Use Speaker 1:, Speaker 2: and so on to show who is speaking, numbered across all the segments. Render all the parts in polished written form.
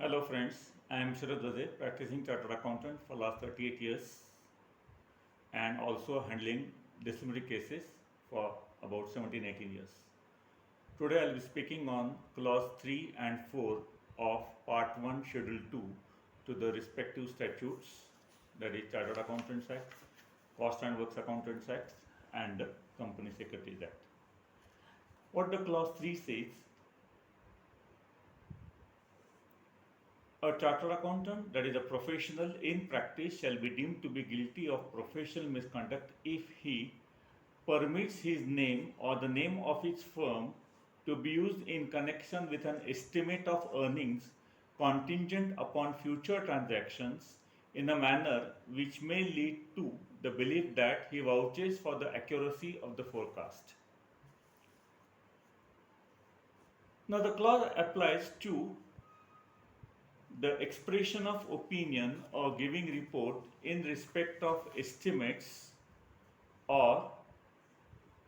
Speaker 1: Hello friends, I am Sharad Dade, practicing chartered accountant for last 38 years and also handling disciplinary cases for about 17-18 years. Today I will be speaking on clause 3 and 4 of part 1 schedule 2 to the respective statutes, that is Chartered Accountants Act, Cost and Works Accountants Act and Company Secretaries Act. What the clause 3 says: a chartered accountant, that is a professional in practice, shall be deemed to be guilty of professional misconduct if he permits his name or the name of his firm to be used in connection with an estimate of earnings contingent upon future transactions in a manner which may lead to the belief that he vouches for the accuracy of the forecast. Now, the clause applies to the expression of opinion or giving report in respect of estimates or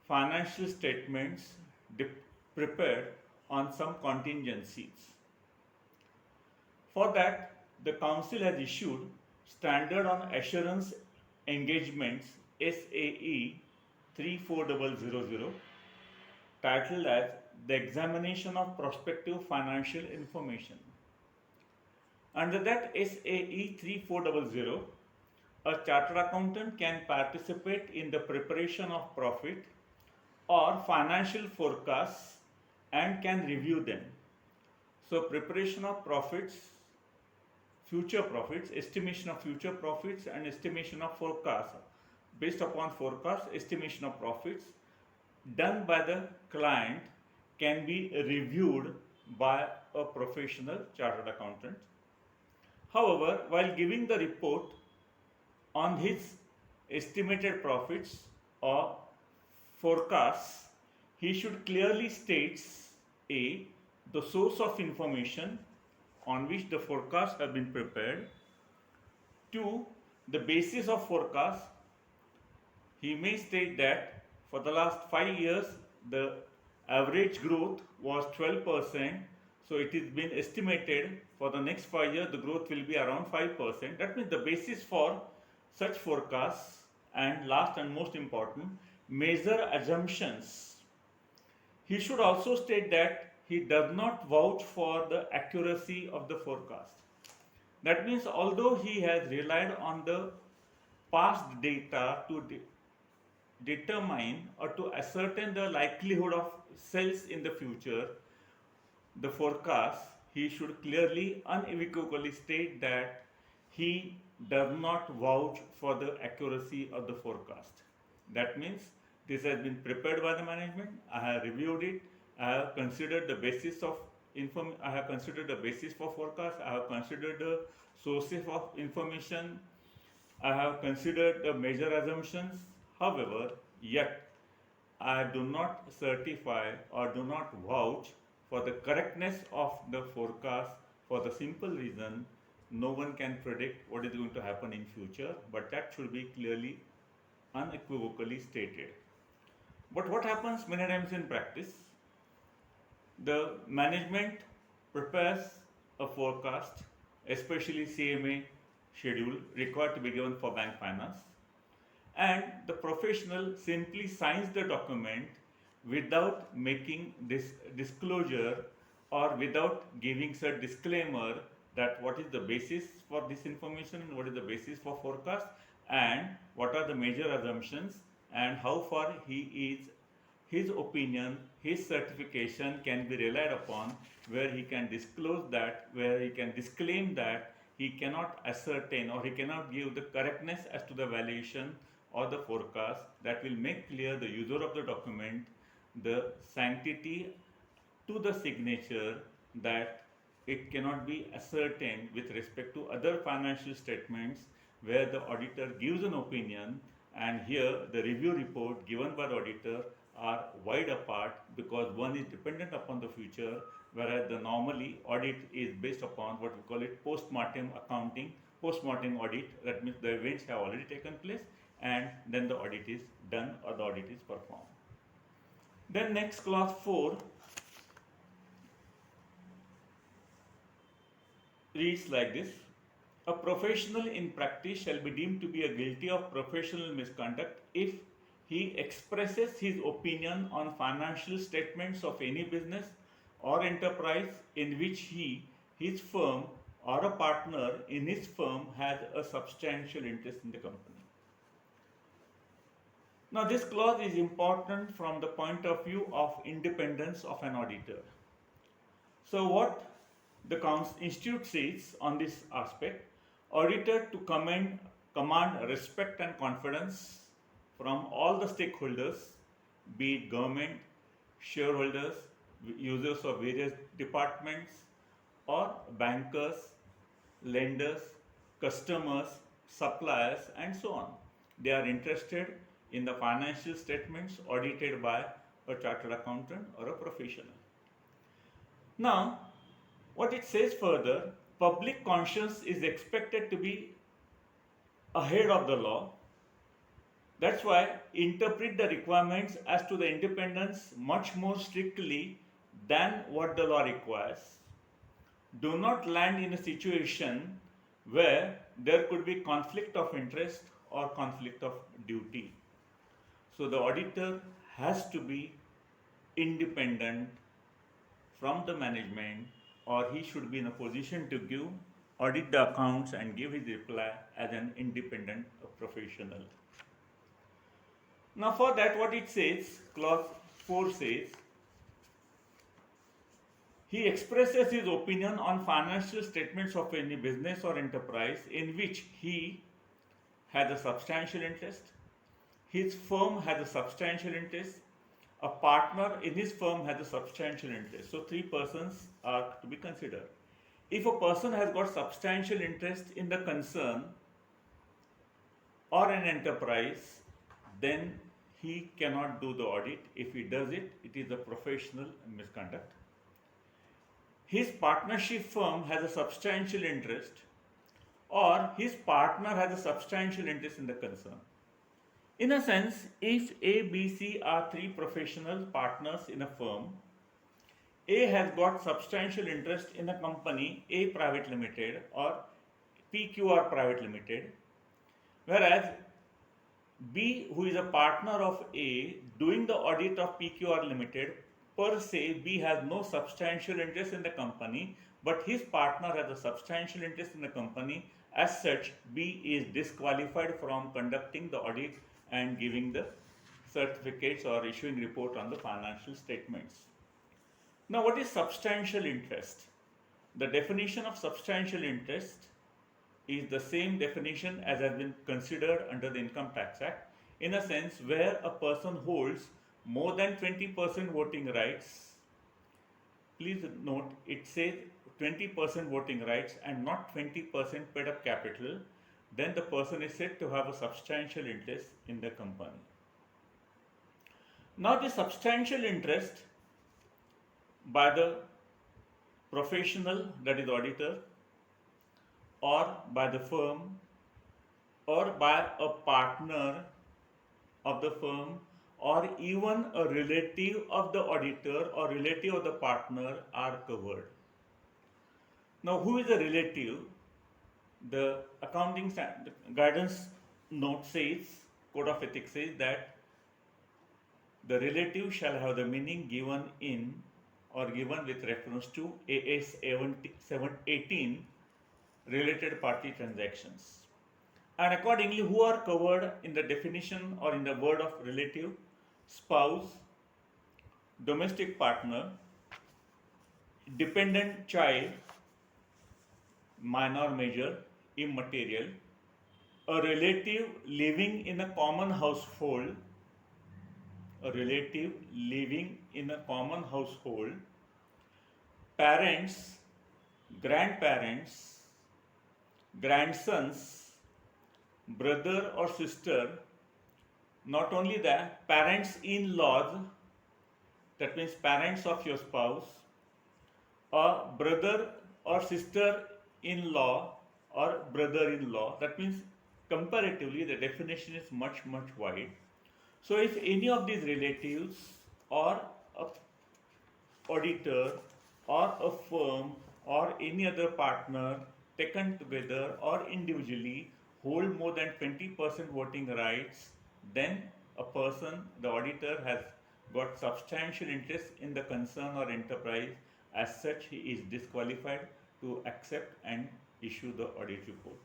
Speaker 1: financial statements prepared on some contingencies. For that, the Council has issued Standard on Assurance Engagements SAE 34000 titled as The Examination of Prospective Financial Information. Under that SAE 3400, a chartered accountant can participate in the preparation of profit or financial forecasts and can review them. So, preparation of profits, future profits, estimation of future profits, and estimation of forecasts. Based upon forecast, estimation of profits done by the client can be reviewed by a professional chartered accountant. However, while giving the report on his estimated profits or forecasts, he should clearly state A. the source of information on which the forecasts have been prepared. 2. The basis of forecast. He may state that for the last 5 years the average growth was 12%, so it is been estimated for the next 5 years the growth will be around 5%. That means the basis for such forecasts. And last and most important, major assumptions. He should also state that he does not vouch for the accuracy of the forecast. That means although he has relied on the past data to determine or to ascertain the likelihood of sales in the future, the forecast, he should clearly, unequivocally state that he does not vouch for the accuracy of the forecast. That means this has been prepared by the management. I have reviewed it. I have considered the basis of I have considered the basis for forecast. I have considered the sources of information. I have considered the major assumptions. However, yet I do not certify or do not vouch for the correctness of the forecast, for the simple reason no one can predict what is going to happen in future, but that should be clearly, unequivocally stated. But what happens many times in practice? The management prepares a forecast, especially CMA schedule required to be given for bank finance, and the professional simply signs the document without making this disclosure or without giving a disclaimer that what is the basis for this information and what is the basis for forecast and what are the major assumptions and how far his opinion, his certification can be relied upon, where he can disclose that, where he can disclaim that he cannot ascertain or he cannot give the correctness as to the valuation or the forecast. That will make clear the user of the document the sanctity to the signature, that it cannot be ascertained with respect to other financial statements where the auditor gives an opinion, and here the review report given by the auditor are wide apart because one is dependent upon the future, whereas the normally audit is based upon what we call it post-mortem accounting, post-mortem audit. That means the events have already taken place and then the audit is done or the audit is performed. Then next, clause 4 reads like this: a professional in practice shall be deemed to be guilty of professional misconduct if he expresses his opinion on financial statements of any business or enterprise in which he, his firm, or a partner in his firm has a substantial interest in the company. Now, this clause is important from the point of view of independence of an auditor. So, what the Institute says on this aspect: auditor to command respect and confidence from all the stakeholders, be it government, shareholders, users of various departments, or bankers, lenders, customers, suppliers, and so on. They are interested in the financial statements audited by a chartered accountant or a professional. Now, what it says further: public conscience is expected to be ahead of the law. That's why interpret the requirements as to the independence much more strictly than what the law requires. Do not land in a situation where there could be conflict of interest or conflict of duty. So the auditor has to be independent from the management, or he should be in a position to audit the accounts and give his reply as an independent professional. Now for that, what it says, clause 4 says, he expresses his opinion on financial statements of any business or enterprise in which he has a substantial interest, his firm has a substantial interest, a partner in his firm has a substantial interest. So 3 persons are to be considered. If a person has got substantial interest in the concern or an enterprise, then he cannot do the audit. If he does it, it is a professional misconduct. His partnership firm has a substantial interest, or his partner has a substantial interest in the concern. In a sense, if A, B, C are 3 professional partners in a firm, A has got substantial interest in a company A Private Limited or PQR Private Limited, whereas B, who is a partner of A, doing the audit of PQR Limited, per se, B has no substantial interest in the company, but his partner has a substantial interest in the company. As such, B is disqualified from conducting the audit and giving the certificates or issuing report on the financial statements. Now, what is substantial interest? The definition of substantial interest is the same definition as has been considered under the Income Tax Act, in a sense where a person holds more than 20% voting rights. Please note, it says 20% voting rights and not 20% paid up capital, then the person is said to have a substantial interest in the company. Now, the substantial interest by the professional, that is auditor, or by the firm, or by a partner of the firm, or even a relative of the auditor or relative of the partner are covered. Now, who is a relative? The accounting guidance note says, Code of Ethics says that the relative shall have the meaning given in or given with reference to AS 718 related party transactions. And accordingly, who are covered in the definition or in the word of relative? Spouse, domestic partner, dependent child, minor, major, immaterial, a relative living in a common household, a relative living in a common household, parents, grandparents, grandsons, brother or sister. Not only that, parents-in-laws, that means parents of your spouse, or brother or sister-in-law or brother-in-law. That means comparatively the definition is much wide. So if any of these relatives or a auditor or a firm or any other partner taken together or individually hold more than 20% voting rights, then a person, the auditor, has got substantial interest in the concern or enterprise. As such, he is disqualified to accept and issue the audit report.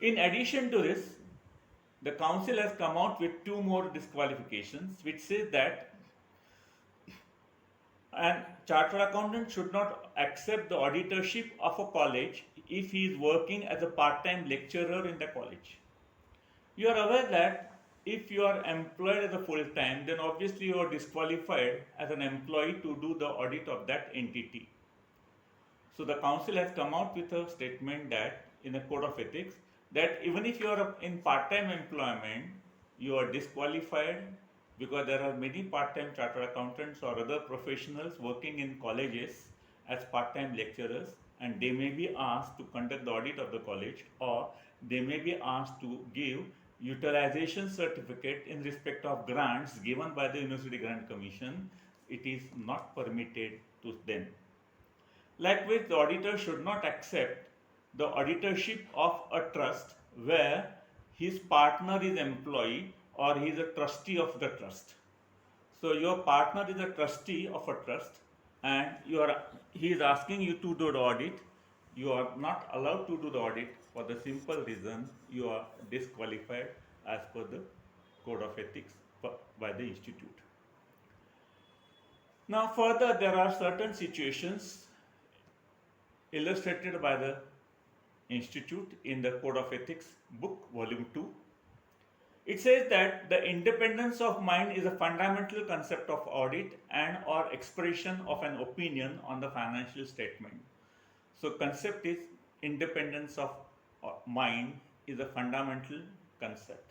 Speaker 1: In addition to this, the council has come out with two more disqualifications, which says that an chartered accountant should not accept the auditorship of a college if he is working as a part-time lecturer in the college. You are aware that if you are employed as a full-time, then obviously you are disqualified as an employee to do the audit of that entity. So the council has come out with a statement that in the code of ethics, that even if you are in part-time employment, you are disqualified because there are many part-time chartered accountants or other professionals working in colleges as part-time lecturers, and they may be asked to conduct the audit of the college, or they may be asked to give utilization certificate in respect of grants given by the University Grant Commission. It is not permitted to them. Likewise, the auditor should not accept the auditorship of a trust where his partner is employee or he is a trustee of the trust. So your partner is a trustee of a trust and he is asking you to do the audit. You are not allowed to do the audit for the simple reason you are disqualified as per the code of ethics by the institute. Now further, there are certain situations illustrated by the institute in the code of ethics book volume 2. It says that the independence of mind is a fundamental concept of audit and or expression of an opinion on the financial statement. So concept is independence of mind is a fundamental concept.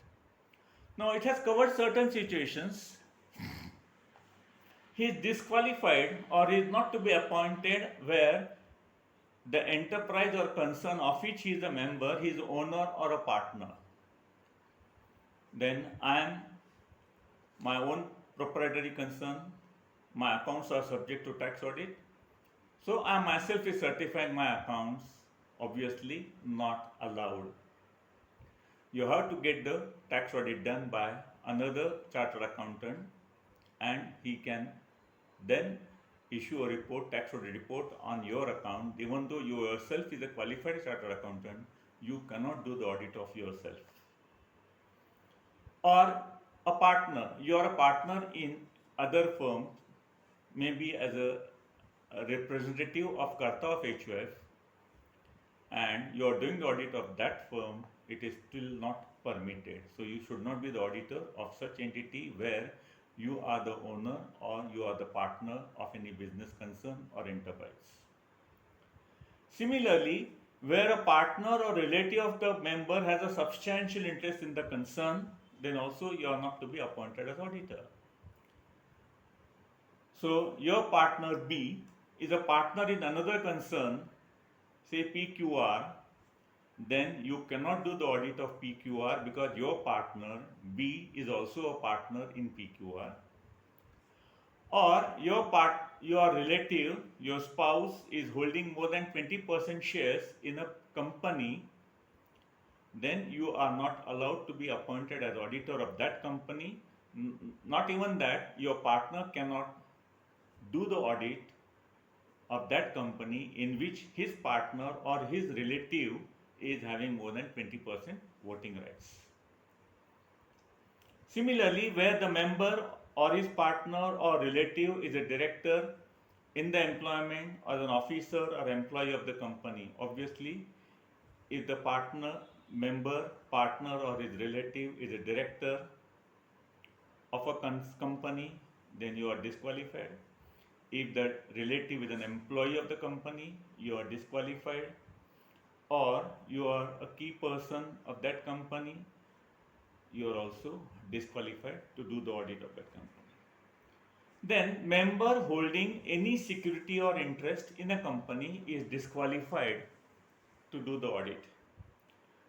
Speaker 1: Now it has covered certain situations. He is disqualified or is not to be appointed where the enterprise or concern of which he is a member, he is owner or a partner. Then I am my own proprietary concern, my accounts are subject to tax audit. So I myself is certifying my accounts, obviously not allowed. You have to get the tax audit done by another chartered accountant, and he can then issue a report, tax audit report on your account. Even though you yourself is a qualified chartered accountant, you cannot do the audit of yourself. Or a partner, you are a partner in other firms, maybe as a representative of Karta of HUF, and you are doing the audit of that firm, it is still not permitted. So you should not be the auditor of such entity where you are the owner or you are the partner of any business concern or enterprise. Similarly, where a partner or relative of the member has a substantial interest in the concern, then also you are not to be appointed as auditor. So your partner B is a partner in another concern, say PQR, then you cannot do the audit of PQR because your partner B is also a partner in PQR. Or your relative, your spouse is holding more than 20% shares in a company, then you are not allowed to be appointed as auditor of that company. Not even that, your partner cannot do the audit of that company in which his partner or his relative is having more than 20% voting rights. Similarly, where the member or his partner or relative is a director in the employment or an officer or employee of the company, obviously, if the member, partner or his relative is a director of a company, then you are disqualified. If the relative is an employee of the company, you are disqualified. Or you are a key person of that company, you are also disqualified to do the audit of that company. Then, member holding any security or interest in a company is disqualified to do the audit.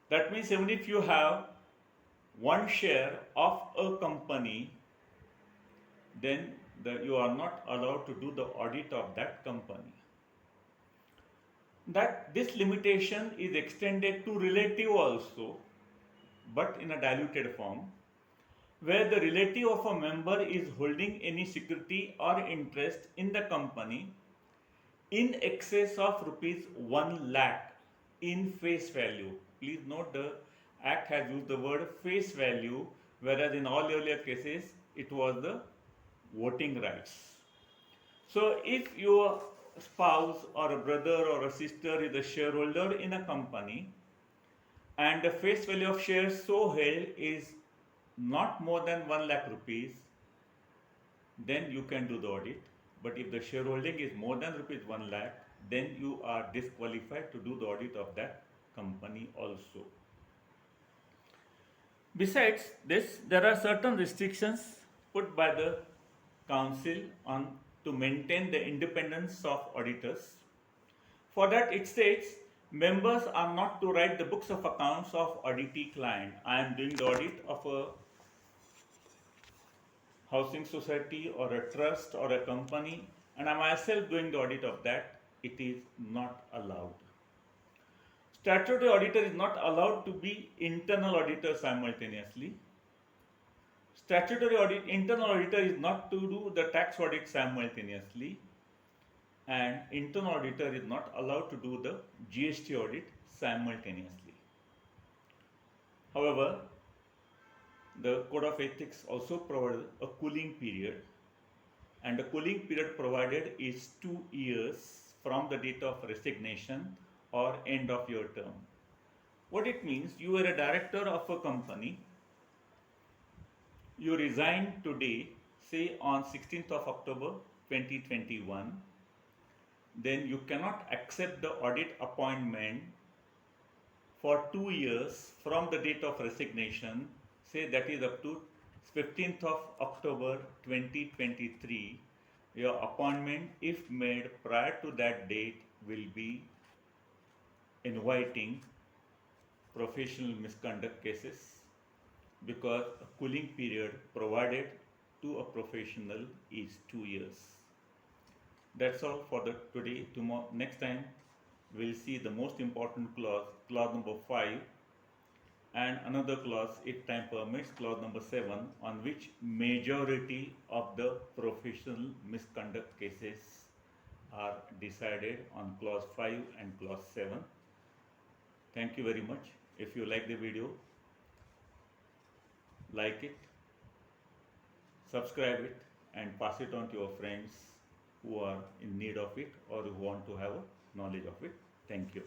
Speaker 1: That means even if you have one share of a company, then you are not allowed to do the audit of that company. that this limitation is extended to relative also, but in a diluted form, where the relative of a member is holding any security or interest in the company in excess of rupees 1 lakh in face value. Please note the act has used the word face value, whereas in all earlier cases it was the voting rights. So if your spouse or a brother or a sister is a shareholder in a company and the face value of shares so held is not more than 1 lakh rupees, then you can do the audit. But if the shareholding is more than rupees 1 lakh, then you are disqualified to do the audit of that company also. Besides this, there are certain restrictions put by the council on to maintain the independence of auditors. For that, it states members are not to write the books of accounts of auditee client. I am doing the audit of a housing society or a trust or a company, and I myself doing the audit of that. It is not allowed. Statutory auditor is not allowed to be internal auditor simultaneously. Statutory audit, internal auditor is not to do the tax audit simultaneously, and internal auditor is not allowed to do the GST audit simultaneously. However, the Code of Ethics also provides a cooling period, and the cooling period provided is 2 years from the date of resignation or end of your term. What it means, you are a director of a company, you resign today, say on 16th of October 2021, then you cannot accept the audit appointment for 2 years from the date of resignation, say that is up to 15th of October 2023. Your appointment, if made prior to that date, will be inviting professional misconduct cases, because a cooling period provided to a professional is 2 years. That's all for the today. Tomorrow, next time, we'll see the most important clause, clause number 5, and another clause, if time permits, clause number 7, on which majority of the professional misconduct cases are decided on clause 5 and clause 7. Thank you very much. If you like the video, like it, subscribe it, and pass it on to your friends who are in need of it or who want to have a knowledge of it. Thank you.